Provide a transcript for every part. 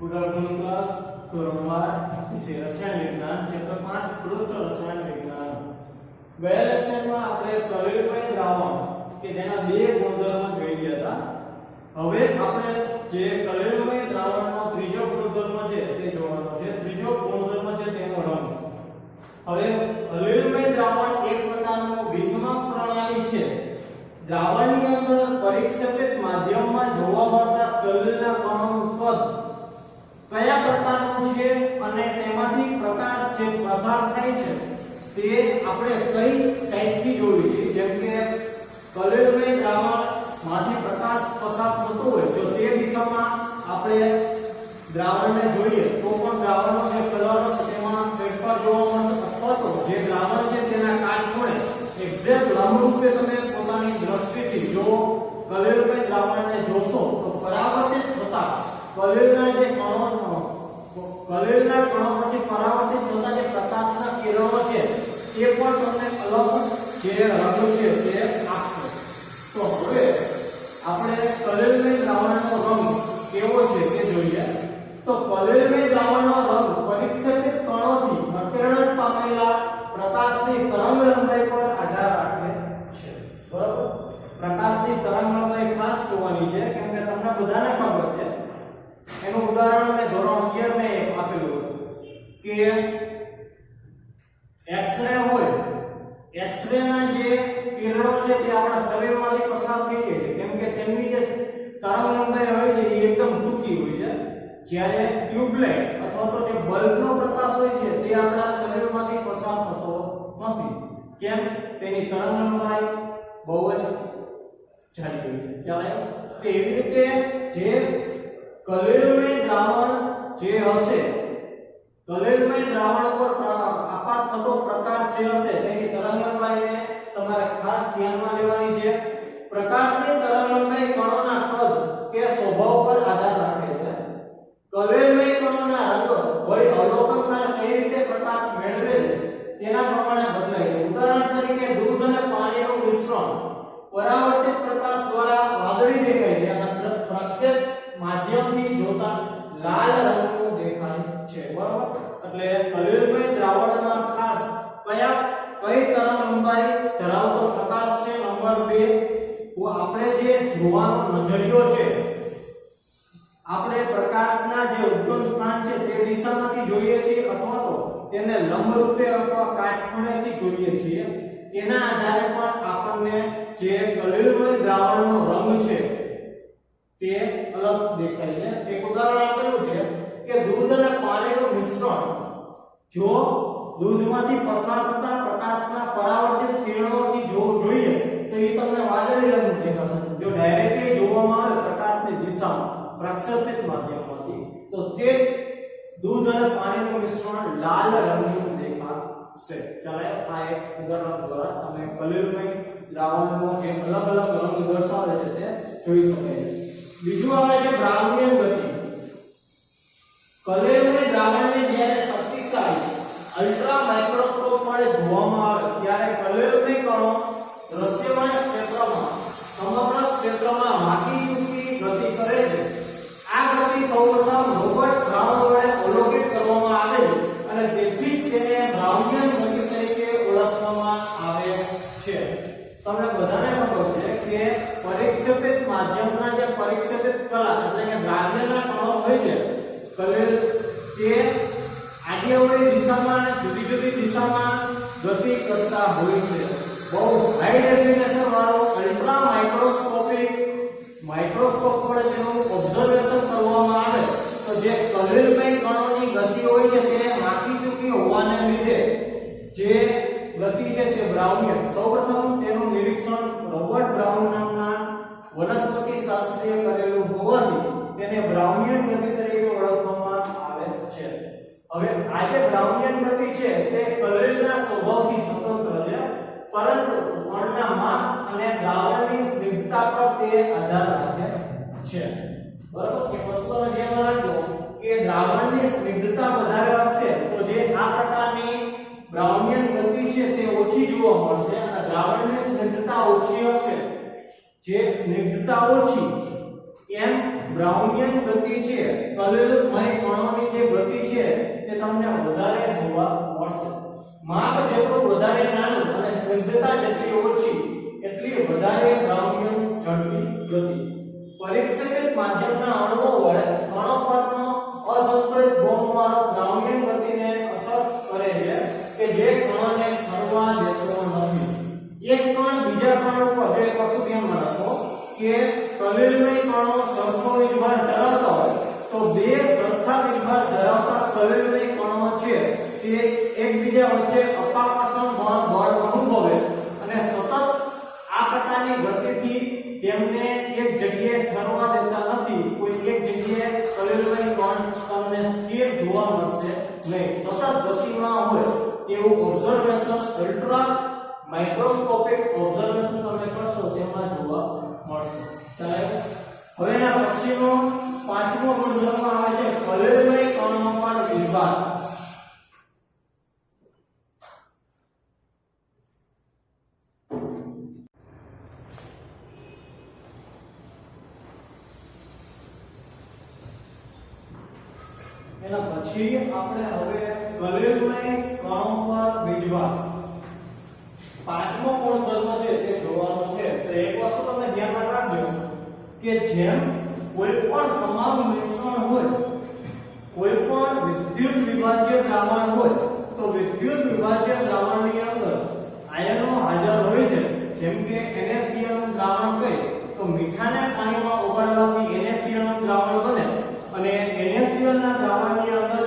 Good afternoon class. ધોરણ 12 વિષય રસાયણ વિજ્ઞાન ચેપ્ટર 5 પૃષ્ઠ રસાયણ વિજ્ઞાન। ગયા લેક્ચરમાં આપણે કલેલમય દ્રાવણ કે જેના બે ગુણધર્મો જોઈ ગયા હતા। હવે આપણે જે કલેલમય દ્રાવણનો ત્રીજો ગુણધર્મ છે તે જોવાનો છે। ત્રીજો ગુણધર્મ છે તેનો રંગ। હવે કલેલમય દ્રાવણ એક પ્રકારનું વિષમક પ્રણાલી છે। દ્રાવણની અંદર પરિક્ષેપિત માધ્યમમાં જોવા મળતા કલેલના કણોનું કદ કયા પ્રકારનું છે અને તેમાંથી પ્રકાશ જે પસાર થાય છે તે આપણે કઈ સાઈડથી જોવી છે। જેમ કે કલેલમય દ્રાવણમાંથી પ્રકાશ પસાર થતો હોય જો તે દિશામાં આપણે દ્રાવણને જોઈએ તો પણ દ્રાવણનો જે કલર છે તેમાં ફેરફાર જોવા મળશે, અથવા તો જે દ્રાવણ છે તેના કાટખૂણે એક્ઝેક્ટ લંબરૂપે તમે પોતાની દ્રષ્ટિથી જો કલેલમય દ્રાવણને જોશો તો પરાવર્તિત થતા કલેલના કણોમાંથી પરાવર્તિત થતા જે પ્રકાશના કિરણો છે તે પણ તમને અલગ જે રંગ છે તે આપશે। તો હવે આપણે કલેલમય દ્રાવણનો રંગ કેવો છે તે જોઈએ। તો કલેલમય દ્રાવણનો રંગ પરિક્ષેપિત કણોથી વિકિરણ પામેલા પ્રકાશની તરંગલંબાઈ પર આધાર રાખે છે। બરાબર, પ્રકાશની તરંગલંબાઈ ખાસ જોવાની છે કેમ કે તમને બધાને ખબર છે। એનું ઉદાહરણ મેં ધોરણ 11 માં આપેલું કે એક્સ-રે હોય, એક્સ-રે ના જે કિરણો છે તે આપણા શરીરમાંથી પસાર થઈ જાય છે કેમ કે તેમની જે તરંગલંબાઈ હોય છે એ એકદમ ટૂંકી હોય છે। જ્યારે ટ્યુબલાઇટ અથવા તો જે બલ્બનો પ્રકાશ હોય છે તે આપણા શરીરમાંથી પસાર થતો નથી કેમ તેની તરંગલંબાઈ બહુ જ જાડી હોય છે। ખ્યાલ આવ્યો? તો એવી રીતે જે કલેલમય દ્રાવણ જે હશે, કલેલમય દ્રાવણ પર આપાત થતો પ્રકાશ જે હશે તેની તરંગલંબાઈને તમારે ખાસ ધ્યાનમાં લેવાની છે। પ્રકાશની તરંગલંબાઈ કણોના કદ કે સ્વભાવ પર આધાર રાખે છે। કલેલમય કણોના રંગ વળી અવલોકનકાર કઈ રીતે પ્રકાશ મેળવે છે તેના પ્રમાણે બદલાય છે। ઉદાહરણ તરીકે દૂધ અને પાણીનું મિશ્રણ પરાવર્તિત પ્રકાશ દ્વારા વાદળી દેખાય છે અને પ્રક્ષેપ માધ્યમથી જોતા લાલ રંગનું દેખાય છે। બરાબર, એટલે કલેલમય દ્રાવણમાં ખાસ કઈ તરંગલંબાઈ ધરાવતો પ્રકાશ છે નંબર 2 આપણે જે જોવાનો નજરિયો છે, આપણે પ્રકાશના જે ઉદ્ગમ સ્થાન છે તે દિશામાંથી જોઈએ છીએ અથવા તો તેને લંબરૂપે અથવા કાટખૂણેથી જોઈએ છીએ। તેના આધારે પણ આપણને જે કલેલમય દ્રાવણનો રંગ છે તે અલગ દેખાય છે। એક ઉદાહરણ આપેલું છે કે દૂધ અને પાણીનું મિશ્રણ જો દૂધમાંથી પસાર થતા પ્રકાશના પરાવર્તિત કિરણોથી જોઈએ તો એ તમને વાદળી રંગનું દેખાશે। જો ડાયરેક્ટલી જોવામાં આવે પ્રકાશની દિશામાં પ્રક્ષેપિત માધ્યમમાંથી તો તે દૂધ અને પાણીનું મિશ્રણ લાલ રંગનું દેખાશે। ચાલે આ એક ઉદાહરણ દ્વારા તમે કલેલમય દ્રાવણનો જે અલગ અલગ રંગ દર્શાવે છે તે જોઈ શકો છો। બીજું આવે છે બ્રાઉનિયન ગતિ। કલેલમય દ્રાવણને જ્યારે શક્તિશાળી અલ્ટ્રા માઇક્રોસ્કોપ વડે જોવામાં આવે ત્યારે કલેલમય કણો દ્રશ્યમાન ક્ષેત્રમાં સમગ્ર ક્ષેત્રમાં વાંકી ચૂકી ગતિ કરે છે। આ ગતિ સૌપ્રથમ રોબર્ટ બ્રાઉન વડે અવલોકિત કરવામાં આવે અને તેથી જ તેને બ્રાઉનિયન ગતિ તરીકે ઓળખવામાં આવે છે। તમને બધાને ખબર છે કે પરિક્ષેપિત માધ્યમના જે પરિક્ષેપિત કલા એટલે કે દ્રાવ્યના કણો હોય છે કલેલ તે આડીઅવળી દિશામાં જુદી જુદી દિશામાં ગતિ કરતા હોય છે। બહુ હાઈ ડેફિનેશન વાળો અલ્ટ્રા માઇક્રોસ્કોપ વડે તેનું ઓબ્ઝર્વેશન કરવામાં આવે તો જે કલેલમય કણોની ગતિ હોય છે તે વાંકી ચૂકી હોવાને લીધે જે ગતિ છે તે બ્રાઉનિયન, સૌપ્રથમ તેનું નિરીક્ષણ રોબર્ટ બ્રાઉન નામના વનસ્પતિ શાસ્ત્રીએ કરેલું હોવાથી તેને બ્રાઉનિયન ગતિ તરીકે ઓળખવામાં આવે છે। હવે આ જે બ્રાઉનિયન ગતિ છે તે કલેલના સ્વભાવથી સ્વતંત્ર છે પરંતુ કણના માપ અને દ્રાવણની સ્નિગ્ધતા પર તે આધાર રાખે છે। બરાબર, કે વસ્તુને ધ્યાનમાં રાખજો કે દ્રાવણની સ્નિગ્ધતા વધારે હશે તો જે આ પ્રકારની બ્રાઉનિયન ગતિ છે તે ઓછી જોવા મળશે અને દ્રાવણની સ્નિગ્ધતા ઓછી હશે જે સ્નિગ્ધતા ઓછી એમ બ્રાઉનિયન ગતિ છે, કલોલમય કણોની જે ગતિ છે તે તમને વધારે જોવા મળશે. માપ જેટલું વધારે નાનું અને સ્નિગ્ધતા જેટલી ઓછી એટલી વધારે બ્રાઉનિયન ઝડપી ગતિ. પરીક્ષિત માધ્યમના અણુઓ વડે કણો પરનો અસંતુલિત બોમ્બમારો બ્રાઉનિયન ગતિને અસર કરે છે કે જે કણોને ફરવા દેતો નથી. એક કણ બીજા કણ ઉપર જે વસ્તુ ધ્યાનમાં રાખો કે કલોલમય કણો સરખો વીજભાર ધરાવતા હોય તો બે સરખા વીજભાર ધરાવતા કલોલમય કણો છે તે એકબીજા વચ્ચે અપાકર્ષણ બળ અનુભવે અને સતત આ પ્રકારની ગતિથી તેમને એક જગ્યાએ ઠરવા દેતા નથી. કોઈ એક જગ્યાએ કલોલમય કણ તમને સ્થિર જોવા મળશે નહીં. સતત ગતિમાં હોય તેવું ઓબ્ઝર્વેશન અલ્ટ્રા માઇક્રોસ્કોપિક ઓબ્ઝર્વેશન તમે કરશો તેમાં જોવા મળશે. હવે એના પછીનો પાંચમો ગુણધર્મ આવે છે કલોલમય કણો પર વીજભાર. એના પછી આપણે હવે કલોલમય કણો પર વીજભાર પાંચમો ગુણધર્મ છે તે જોવાનો છે. તો એક વસ્તુ તમે ધ્યાનમાં રાખજો કે જેમ કોઈ પણ સમાન મિશ્રણ હોય, કોઈ પણ વિદ્યુત વિભાજ્ય દ્રાવણ હોય તો વિદ્યુત વિભાજ્ય દ્રાવણની અંદર આયનો હાજર હોય છે. જેમ કે NaCl નું દ્રાવણ કહે તો મીઠાને પાણીમાં ઓગાળવાથી NaCl નું દ્રાવણ બને અને NaCl ના દ્રાવણની અંદર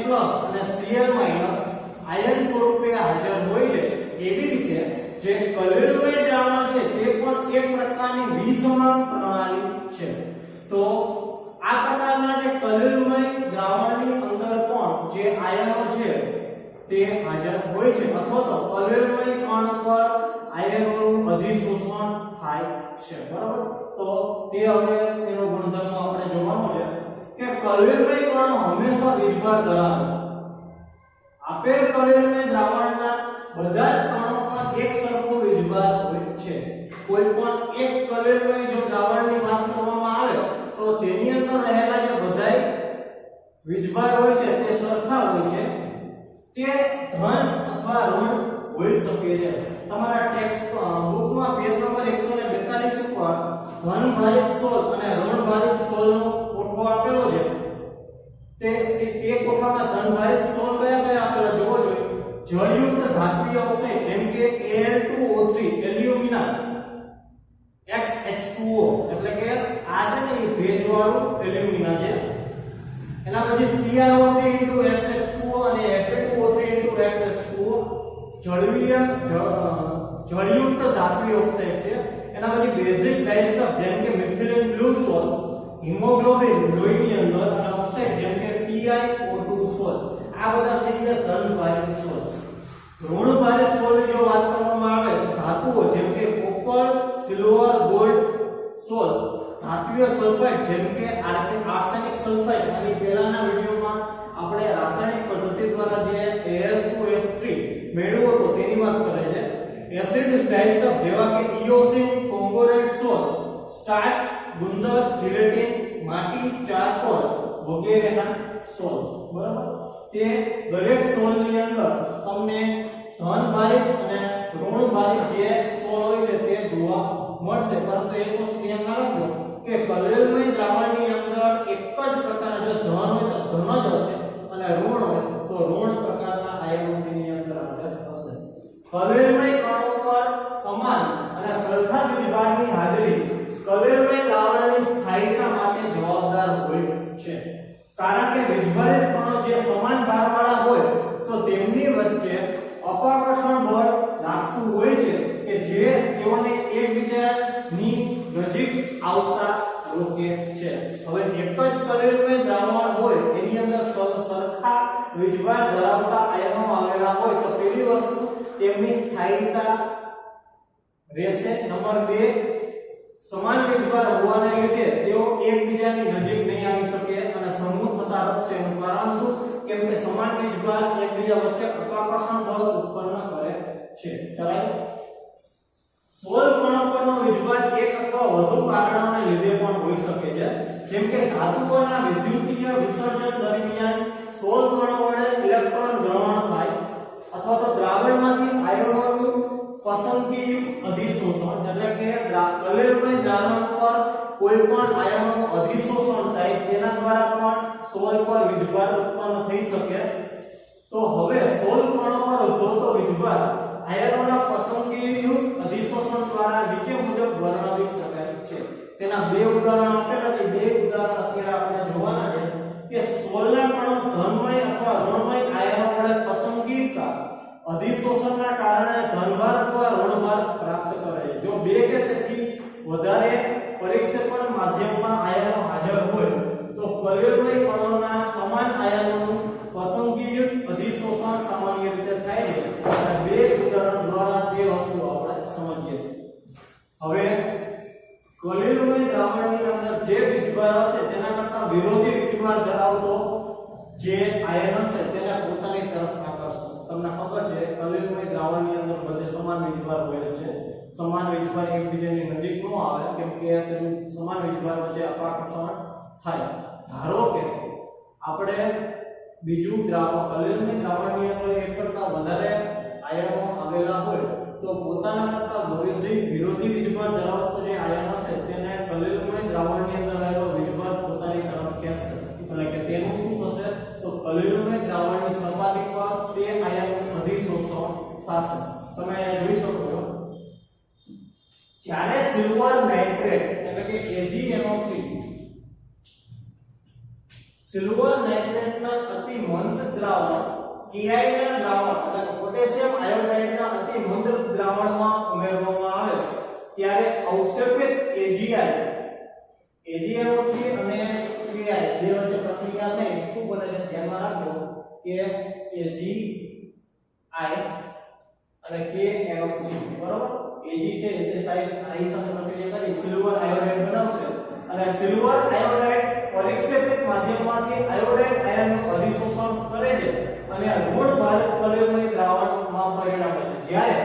Na+ અને Cl- આયન સ્વરૂપે હાજર હોય છે. એવી રીતે જે કલોલમય દ્રાવણ છે તે પણ એક પ્રકારની વિસમાન પ્રણાલી છે. તો આ પ્રકારના જે કલોલમય દ્રાવણની અંદર પણ જે આયનો છે તે હાજર હોય છે અથવા તો કલોલમય કણ પર આયનોનું અધિશોષણ થાય છે. બરાબર? તો તે હવે તેનો ગુણધર્મ આપણે જોવાનો છે કે કલોલમય કણો હંમેશા વીજભાર ધરાવે. આપેલ કલોલમય દ્રાવણના બધા જ કણો પર એક સરખો વીજભાર હોય છે. કોઈ પણ એક કલોલમય જો દ્રાવણની વાત કરવામાં આવે તો તેની અંદર રહેલા જે બધાય વીજભાર હોય છે તે સરખા હોય છે. તે ધન અથવા ઋણ હોઈ શકે છે. તમારા ટેક્સ્ટ બુકમાં પેજ નંબર 142 ઉપર ધન ભારિત સોલ અને ઋણ ભારિત સોલનો કોઠો આપેલો છે. તે કોઠામાં ધન ભારિત સોલ કયા કયા આપેલા જોવો જોઈએ. જળયુક્ત ધાત્વિય ઓક્સાઇડ જેમ કે Al2O3 એલ્યુમિના XH2O એટલે કે આ છે ને એ ભેજવાળું એલ્યુમિના છે. એના પછી CrO3 અને Fa2O3 જળયુક્ત ધાત્વિય ઓક્સાઇડ છે. એના પછી બેઝિક ડાયસ્ટફ જેમ કે મિથિલિન બ્લુ સોલ, હિમોગ્લોબિન લોહીની અંદર અને ઓક્સાઇડ જેમ કે PiO2 સોલ. આ બધા થઈ ગયા ધન ભારિત સોલ. ઋણ ભારિત સોલની જો વાત કરવામાં આવે તો ધાતુઓ જેમ કે કોપર, સિલ્વર, ગોલ્ડ સોલ, ધાત્વિય સલ્ફાઇડ જેમ કે આર્સેનિક સલ્ફાઇડ અને પહેલાના વિડિયોમાં આપણે રાસાયણિક પદ્ધતિ દ્વારા જે As2S3 મેળવ્યો હતો તેની વાત કરે છે. એસિડ ડાયસ્ટફ જેવા કે ઇઓસિન, કોંગોરેટ સોલ, સ્ટાર્ચ, ગુંદર, જીલેટિન, માટી, ચારકોલ વગેરેના સોલ. બરાબર? તે દરેક સોલની અંદર તમને ધન ભારિત અને ઋણ ભારિત જે સોલ હોય છે તે જોવા મળશે. પરંતુ એક વસ્તુ ધ્યાનમાં રાખજો કે કલોલમય દ્રાવણની અંદર એક જ પ્રકારના જો ધન હોય તો ધન જ હશે અને ઋણ હોય તો ઋણ પ્રકારના આયનો તેની અંદર હાજર હશે. કલોલમય કણો પર સમાન અને સરખા વીજભારની હાજરી કલોલમય દ્રાવણની સ્થાયીતા માટે જવાબદાર હોય છે. કારણ કે વીજભારિત કણો જે સમાન ભારવાળા હોય તો તેમની વચ્ચે અપાકર્ષણ બળ લાગતું હોય છે કે જે તેઓને એકબીજાની નજીક આવતા રોકે છે. હવે એક જ કલોલમય દ્રાવણ હોય એની અંદર સરખા વીજભાર ધરાવતા આયનો આવેલા હોય તો પહેલી વસ્તુ તેમની સ્થાયીતા રહેશે. નંબર 2 સમાન વીજભાર હોવાને લીધે તેઓ એકબીજાની નજીક નહીં આવી શકે અને સમૂહ થતા રોકશે. એનું કારણ શું? કેમ કે સમાન વીજભાર એકબીજા વચ્ચે અપાકર્ષણ બળ ઉત્પન્ન કરે છે. સોલ કણો પરનો વીજભાર એક અથવા વધુ કારણોને લીધે પણ હોઈ શકે છે, જેમ કે ધાતુઓના વિદ્યુતીય વિસર્જન દરમિયાન સોલ કણો વડે ઇલેક્ટ્રોન ગ્રહણ થાય અથવા તો દ્રાવણમાંથી આયનોનું પસંદગીયુક્ત અધિશોષણ, એટલે કે કલેરમય દ્રાવણ પર કોઈ પણ આયનોનું અધિશોષણ થાય તેના દ્વારા પણ સોલ પર વીજભાર ઉત્પન્ન થઈ શકે. તો હવે સોલ કણો પર ઉદ્ભવતો વીજભાર આયનોના પસંદગીયુક્ત અધિશોષણ દ્વારા નીચે મુજબ વર્ણવી શકાય છે. તેના બે ઉદાહરણ આપેલા છે. બે ઉદાહરણ અત્યારે આપણે જોવાના છે કે સોલના કણો ધનમય અથવા ઋણમય આયનો વડે પસંદગીયુક્ત અધિશોષણના કારણે ધનભાર અથવા ઋણભાર પ્રાપ્ત કરે છે. જો બે કે તેથી વધારે પરિક્ષેપણ માધ્યમમાં આયનો હાજર હોય તો કલેરમય કણોના સમાન આયનોનું પસંદગીયુક્ત અધિશોષણ સામાન્ય રીતે થાય છે. આ બે ઉદાહરણ દ્વારા તે વસ્તુ આપણે સમજીએ. હવે કલેરમય દ્રાવણની અંદર જે વીજભાર હશે તેના કરતા વિરોધી વીજભાર ધરાવતો જે આયન હશે તેને પોતાની તરફ આકર્ષશે. તમને ખબર છે કલેરમય દ્રાવણની અંદર બધે સમાન વીજભાર હોય છે. સમાન વીજભાર એકબીજાની નજીક ન આવે કેમ કે તેનું સમાન વીજભાર વચ્ચે આકર્ષણ થાય. ધારો કે આપણે બીજું દ્રાવણ કલેરમય દ્રાવણની અંદર એક કરતા વધારે આયનો આવેલા હોય તો પોતાના કરતા વિરોધી વીજભાર ધરાવતો જે આયન હશે તેને કલેરમય દ્રાવણની અંદર આવેલો વીજભાર પોતાની તરફ ખેંચશે. એટલે કે તેનું શું થશે તો કલેરમય દ્રાવણની સપાટી પર તે આયનનું અધિશોષણ થશે. તમે અહીંયા જોઈ શકો છો જ્યારે સિલ્વર નાઇટ્રેટ એટલે કે AgNO3 સિલ્વર નાઇટ્રેટના અતિ મંદ દ્રાવણ Ki ના દ્રાવણ એટલે પોટેશિયમ આયોડાઇડના અતિ મંદ દ્રાવણમાં ઉમેરવામાં આવે ત્યારે અવક્ષેપિત AgNO3 અને Ki બે વચ્ચે પ્રક્રિયા થઈ શું બને છે ધ્યાનમાં રાખજો કે Agi અને KNO3 બરોબર. Ag છે તે સાઈડ I સાથે પ્રક્રિયા કરી સિલ્વર આયોડાઇડ બનાવશે અને સિલ્વર આયોડાઇડ પરિક્ષેપિત માધ્યમમાંથી આયોડાઇડ આયનનું અધિશોષણ કરે છે અને ઋણભારિત કલેરમય દ્રાવણમાં પરિણમે છે. જ્યારે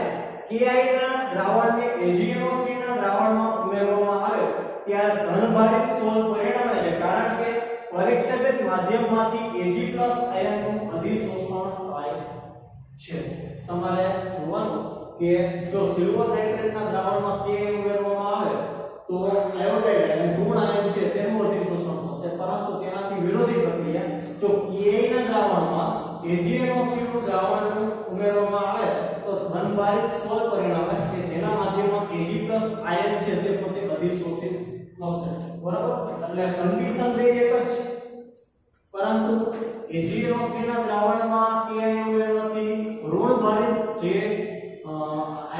Ki ના દ્રાવણને AgNO3 ના દ્રાવણમાં ઉમેરવામાં આવે ત્યારે ધનભારિત સોલ પરિણમે છે કારણ કે પરિક્ષેપિત માધ્યમમાંથી Ag+ આયનનું અધિશોષણ થાય છે. તમારે જોવાનું કે જો સિલ્વર નાઇટ્રેટના દ્રાવણમાં Ki ઉમેરવામાં આવે તો આયોડાઇડ અને ઋણ આયન છે તેનું અધિશોષણ થશે, પરંતુ તેનાથી વિરોધી પ્રક્રિયા જો Ki ના દ્રાવણમાં AgNO3 નું દ્રાવણ ઉમેરવામાં આવે તો ધનભારિત સોલ પરિણમે કે જેના માધ્યમમાં Ag+ આયન છે તે પોતે અધિશોષિત થશે. બરાબર. એટલે કન્ડિશન બે એક જ છે, પરંતુ AgNO3 ના દ્રાવણમાં Ki ઉમેરવાથી ઋણભારિત જે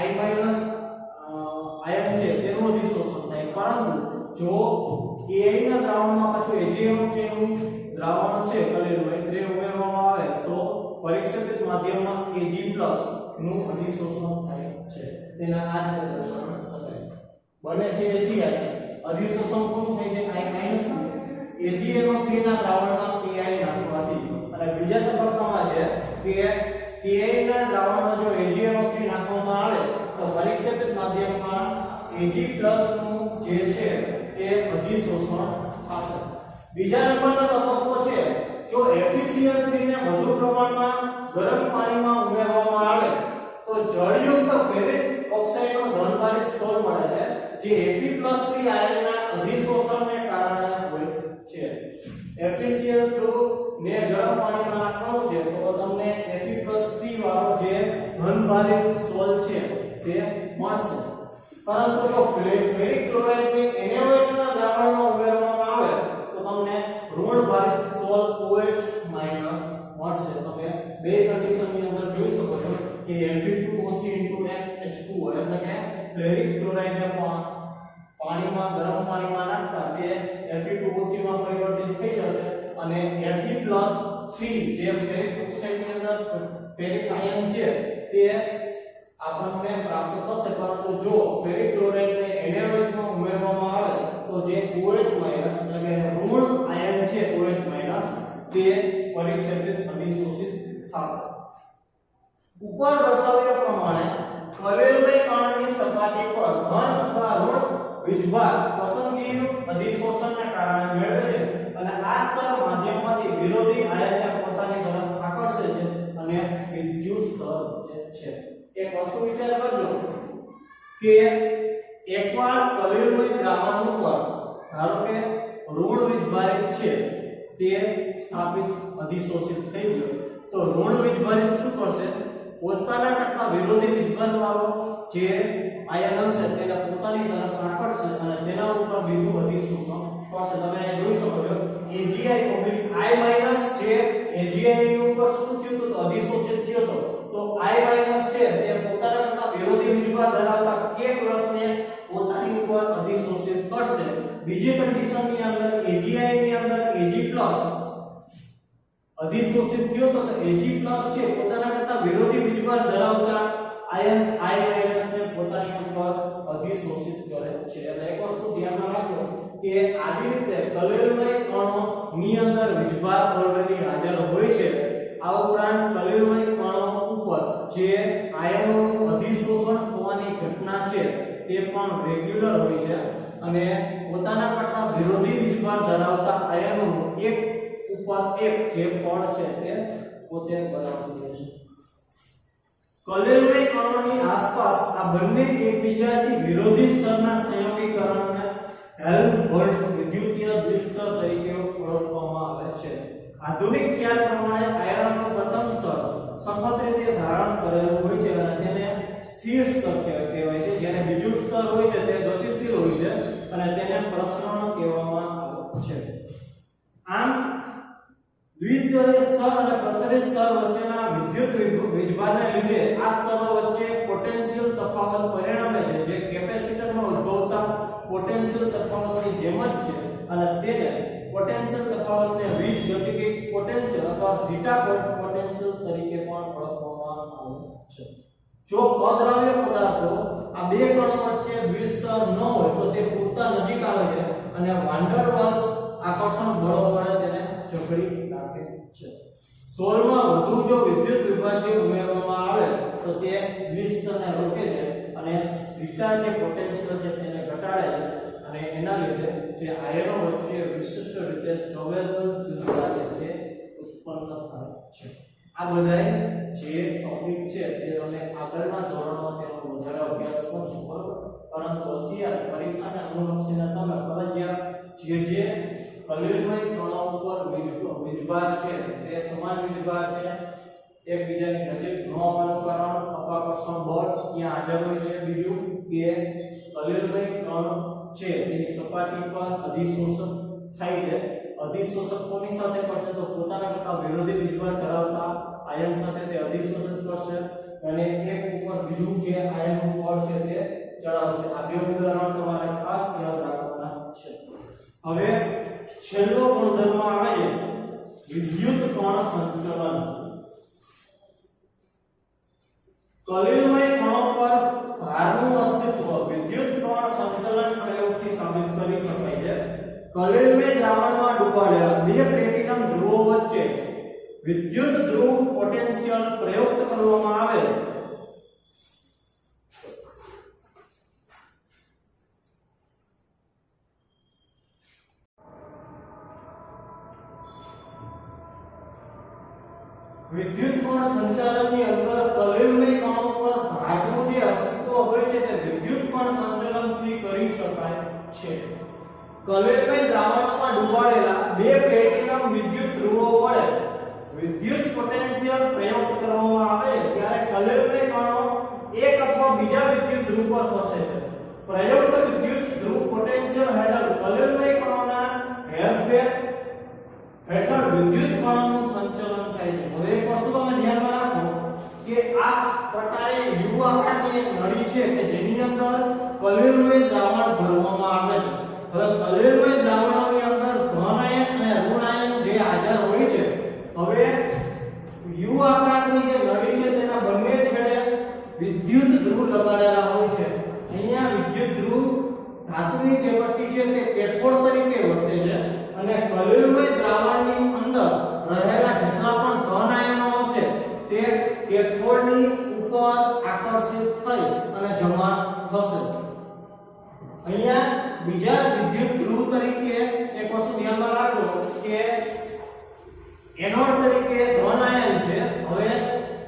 I- આયન છે તેનું અધિશોષણ થાય, પરંતુ જો Ki ના દ્રાવણમાં પાછું AgNO3 નું દ્રાવણ છે કલેરમય તે ઉમેરવામાં આવે તો પરિક્ષેપિત માધ્યમમાં Ag+ નું અધિશોષણ થાય છે. તેના આ રીતે દર્શાવવામાં શકાય. બને છે Agi અધિશોષણ કોનું થાય છે AgNO3 ના દ્રાવણમાં Ki નાખવાથી. અને બીજા તબક્કામાં છે કે Ki ના દ્રાવણમાં જો AgNO3 નાખવામાં આવે તો પરિક્ષેપિત માધ્યમમાં Ag+ નું જે છે તે અધિશોષણ થશે. બીજા નંબરનો તબક્કો છે જો FeCl3 ને વધુ પ્રમાણમાં ગરમ પાણીમાં ઉમેરવામાં આવે તો જળયુક્ત ફેરિક ઓક્સાઇડનો ધનભારિત સોલ મળે છે જે Fe+3 આયનના અધિશોષણને કારણે હોય છે. FeCl3 ને ગરમ પાણીમાં નાખવાનું છે તો તમને Fe+3 વાળો જે ધનભારિત સોલ છે તે મળશે. પરંતુ જો ફેરિક ક્લોરાઇડને NaOH ના દ્રાવણમાં ઉમેરવામાં આવે તો તમને ઋણભારિત સોલ OH- મળશે. તમે બે કન્ડિશનની અંદર જોઈ શકો છો કે Fe2O3 H2O એટલે કે ફેરિક ક્લોરાઇડને પાણીમાં ગરમ પાણીમાં નાખતા તે Fe2O3 માં પરિવર્તિત થઈ જશે અને Fe+3 જે ફેરિક ઓક્સાઇડની અંદર ફેરિક આયન છે તે આપણને પ્રાપ્ત થશે. પરંતુ જો ફેરિક ક્લોરાઇડને NaOH માં ઉમેરવામાં આવે તો જે OH- એટલે કે ઋણ આયન છે OH- તે પરિક્ષેપિત અધિશોષિત થશે. ઉપર દર્શાવ્યા પ્રમાણે કલેરમય કણની સપાટી પર વીજભાર પસંદગીયુક્ત અધિશોષણને કારણે મેળવે છે અને આ સ્તર માધ્યમમાંથી વિરોધી આયનને પોતાની તરફ આકર્ષે છે અને વિદ્યુત સ્તર જે છે એક વસ્તુ વિચાર કરજો કે એકવાર કલિલમય દ્રાવણ ઉપર ધારો કે ઋણ વીજભારિત છે તે સ્થાપિત અધિશોષિત થઈ ગયો તો ઋણ વીજભારિત શું કરશે પોતાના કરતા વિરોધી વીજભાર વાળો જે આયન હશે તેને પોતાની તરફ આકર્ષશે અને તેના ઉપર બીજું અધિશોષણ કરશે તમે અહીં જોઈ શકો છો AgI જે AgI ની ઉપર શું થયું તો અધિશોષિત થયો તો I- છે તે પોતાના કરતા વિરોધી વીજભાર ધરાવતા K+ ને પોતાની ઉપર અધિશોષિત કરશે બીજી કન્ડિશન ની અંદર AgI ની અંદર Ag+ અધિશોષિત થયો તો Ag+ છે પોતાના કરતા વિરોધી વીજભાર ધરાવતા આયન I- ને પોતાની ઉપર અધિશોષિત કરે છે એટલે એક વસ્તુ ધ્યાનમાં રાખો કે આવી રીતે કલિલમય કણો ની અંદર વીજભાર ઓલરેડી હાજર હોય છે આ ઉપરાંત કલિલમય કણો ઉપર જે આયનોનું અધિશોષણ થવાની ઘટના છે તે પણ રેગ્યુલર હોય છે અને પોતાના કરતા વિરોધી વીજભાર ધરાવતા આયનોનું એક ઉપર એક જે પડ છે તે પોતે બનાવતું છે કલિલમય કણોની આસપાસ આ બંને એકબીજાથી વિરોધી સ્તરના સંયોગીકરણને હેલ્મહોલ્ટ્ઝ વિદ્યુતીય દ્વિસ્તર તરીકે ઓળખવામાં આવે છે આધુનિક ખ્યાલ પ્રમાણે આયનોનું પ્રથમ સ્તર સખત રીતે ધારણ કરેલું હોય છે અને તેને સ્થિર સ્તર કહેવાય છે જ્યારે બીજું સ્તર હોય છે તે ગતિશીલ હોય છે અને તેને પ્રસરણ કહેવામાં આવે છે આમ દ્વિતરીય સ્તર અને પ્રતરીય સ્તર વચ્ચેના વિદ્યુત વીજભારને લીધે આ સ્તરો વચ્ચે પોટેન્શિયલ તફાવત પરિણમે છે જે કેપેસિટરમાં ઉદ્ભવતા પોટેન્શિયલ તફાવતની જેમ જ છે અને તેને પોટેન્શિયલ તફાવતને વીજગતિકીય પોટેન્શિયલ અથવા ઝીટા પોટેન્શિયલ તરીકે પણ ઓળખવામાં આવે છે જો અદ્રાવ્ય પદાર્થો આ બે કણો વચ્ચે દ્વિસ્તર ન હોય તો તે પૂરતા નજીક આવે છે અને વાન્ડર વાલ્સ આકર્ષણ બળો વડે તેને જકડી રાખે છે સોલમાં વધુ જો વિદ્યુત વિભાજ્ય ઉમેરવામાં આવે તો તે દ્વિસ્તરને રોકે છે અને ઝીટા જે પોટેન્શિયલ છે તેને ઘટાડે છે અને એના લીધે જે આયનો વચ્ચે વિશિષ્ટ રીતે સંવેદનશીલતા છે તે ઉત્પન્ન થાય છે આ બધાય જે ટોપિક છે તે તમે આગળના ધોરણમાં તેનો વધારે અભ્યાસ કરશો બરાબર પરંતુ અત્યારે પરીક્ષાને અનુલક્ષીને તમે ફરજિયાત જે કલિલમય કણો ઉપર વીજભાર છે તે સમાન વીજભાર છે એકબીજાની નજીક ન આવવાનું કારણ અપાકર્ષણ બળ ત્યાં હાજર હોય છે બીજું કે કલિલમય કણ છે તેની સપાટી પર અધિશોષક થાય છે અધિશોષક કોની સાથે કરશે તો પોતાના કરતા વિરોધી વીજભાર ધરાવતા આયન સાથે તે અધિશોષણ કરશે અને એક ઉપર બીજું જે આયન ઉપર છે તે ચડાવશે આ બે ઉદાહરણ તમારે ખાસ યાદ રાખવાના છે હવે છેલ્લો ગુણધર્મ આવે છે વિદ્યુત કણ સંચલન કલિલમય કણો પર ભારનું અસ્તિત્વ વિદ્યુત કણ સંચલન પ્રયોગથી સાબિત કરી શકાય છે કલિલમય દ્રાવણમાં ડૂબાડેલા બે પ્લેટિનમ ધ્રુવો વચ્ચે વિદ્યુત ધ્રુવ પોટેન્શિયલ પ્રયુક્ત કરવામાં આવે વિદ્યુત કણ સંચાલનની અંદર કલિલમય કણો પર ભારનું જે અસ્તિત્વ હોય છે તે વિદ્યુત કણ સંચલનથી કરી શકાય છે કલિલમય દ્રાવણમાં ડૂબાડેલા બે પ્લેટિનમ વિદ્યુત ધ્રુવો વડે વિદ્યુત પોટેન્શિયલ પ્રયુક્ત કરવામાં આવે ત્યારે કલિલમય કણો એક અથવા બીજા વિદ્યુત ધ્રુવ પર ફસે છે પ્રયુક્ત વિદ્યુત ધ્રુવ પોટેન્શિયલ હેઠળ કલિલમય કણોના હેરફેર હેઠળ વિદ્યુત કણોનું સંચલન થાય છે હવે એક વસ્તુ તમે ધ્યાનમાં રાખો કે આ પ્રકારે યુ આકારની એક નળી છે કે જેની અંદર કલિલમય દ્રાવણ ભરવામાં આવે છે હવે કલિલમય દ્રાવણની અંદર ધન આયન અને ઋણ આયન જે હાજર હોય છે હવે યુ આકારની જે નળી છે તેના બંને છેડે વિદ્યુત ધ્રુવ લગાડેલા હોય છે અહીંયા વિદ્યુત ધ્રુવ ધાતુની જે પટ્ટી છે તે કેથોડ તરીકે વર્તે છે અને કલિલમય દ્રાવણની અંદર રહેલા જેટલા પણ ધન આયનો હશે તે કેથોડની ઉપર આકર્ષિત થઈ અને જમા થશે અહીંયા બીજા વિદ્યુત ધ્રુવ તરીકે એક વસ્તુ ધ્યાનમાં રાખો કે એનોડ તરીકે ધન આયન છે. હવે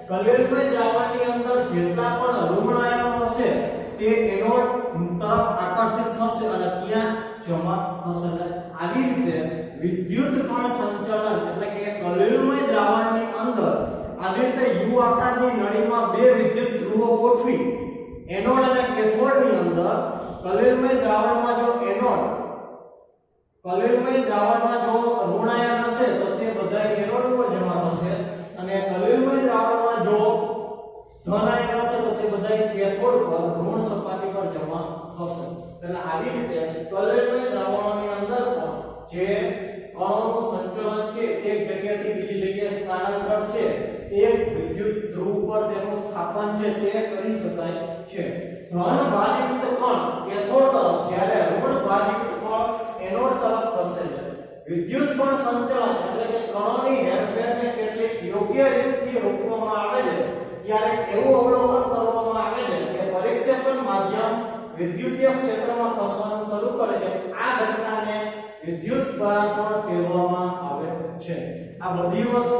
કલેલમય દ્રાવણની અંદર જેટલા પણ ઋણ આયનો હશે તે એનોડ તરફ આકર્ષિત થશે અને ત્યાં જમા થશે. આવી રીતે વિદ્યુત કણ સંચલન એટલે કે કલેલમય દ્રાવણની અંદર આવી રીતે યુ આકારની નળીમાં બે વિદ્યુત ધ્રુવો ગોઠવી એનોડ અને કેથોડની અંદર કલેલમય દ્રાવણમાં જો ઋણ આયન હશે તો તે બધા એનોડ ઉપર જમા થશે અને કલેલમય દ્રાવણમાં જો ધન આયન હશે તો તે બધા કેથોડ પર ઋણ સપાટી પર જમા થશે. એટલે આવી રીતે કલેલમય દ્રાવણોની અંદર પણ જે કણોનું સંચલન છે એક જગ્યાથી બીજી જગ્યાએ સ્થાનાંતર છે એક વિદ્યુત ધ્રુવ પર તેનું સ્થાપન છે તે કરી શકાય છે. ધન ભારયુક્ત કણ કેથોડ તરફ જ્યારે ઋણ ભારયુક્ત કણ એનોડ તરફ ખસે છે. વિદ્યુત કણ સંચલન એટલે કે કણોની હેરફેરને કેટલીક યોગ્ય રીતથી રોકવામાં આવે છે ત્યારે એવું અવલોકન કરવામાં આવે છે કે પરિક્ષેપણ માધ્યમ વિદ્યુતીય ક્ષેત્રમાં ખસવાનું શરૂ કરે છે. આ ઘટનાને વિદ્યુત પરાસરણ કહેવામાં આવે છે. આ બધી વસ્તુ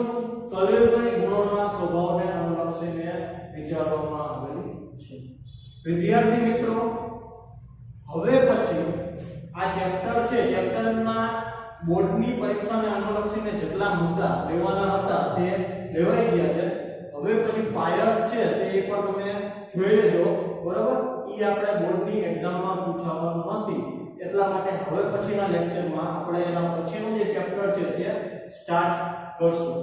કલેલમય ગુણોના સ્વભાવને અનુલક્ષીને વિચારવામાં આવેલી છે. વિદ્યાર્થી મિત્રો, હવે પછી આ ચેપ્ટર છે, ચેપ્ટરના બોર્ડની પરીક્ષાને અનુલક્ષીને જેટલા મુદ્દા લેવાના હતા તે લેવાઈ ગયા છે. હવે પછી ફાયર્સ છે તે એકવાર તમે જોઈ લેજો, બરાબર? એ આપણે બોર્ડની એક્ઝામમાં પૂછાવાનું નથી, એટલા માટે હવે પછીના લેક્ચરમાં આપણે એના પછીનું જે ચેપ્ટર છે તે સ્ટાર્ટ કરશું.